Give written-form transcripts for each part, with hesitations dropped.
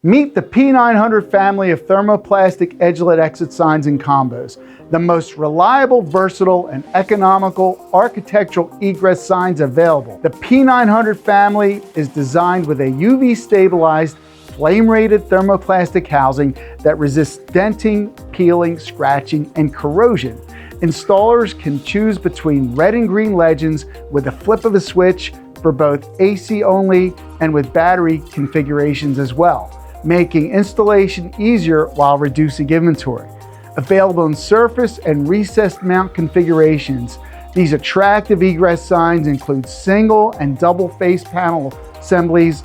Meet the P900 family of thermoplastic edgelit exit signs and combos, the most reliable, versatile, and economical architectural egress signs available. The P900 family is designed with a UV-stabilized, flame-rated thermoplastic housing that resists denting, peeling, scratching, and corrosion. Installers can choose between red and green legends with a flip of a switch for both AC only and with battery configurations as well, making installation easier while reducing inventory. Available in surface and recessed mount configurations, these attractive egress signs include single and double face panel assemblies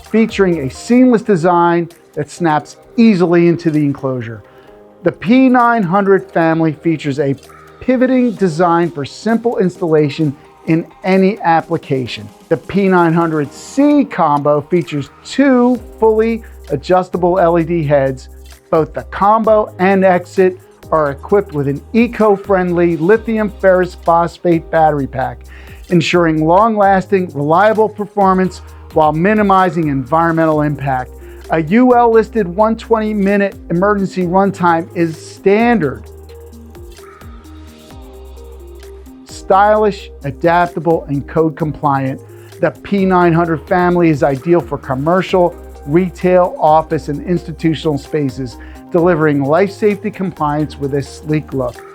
featuring a seamless design that snaps easily into the enclosure. The P900 family features a pivoting design for simple installation in any application. The P900C combo features two fully adjustable LED heads. Both the combo and exit are equipped with an eco-friendly lithium ferrous phosphate battery pack, ensuring long-lasting, reliable performance while minimizing environmental impact. A UL-listed 120-minute emergency runtime is standard. Stylish, adaptable, and code compliant, the P900 family is ideal for commercial, retail, office, and institutional spaces, delivering life safety compliance with a sleek look.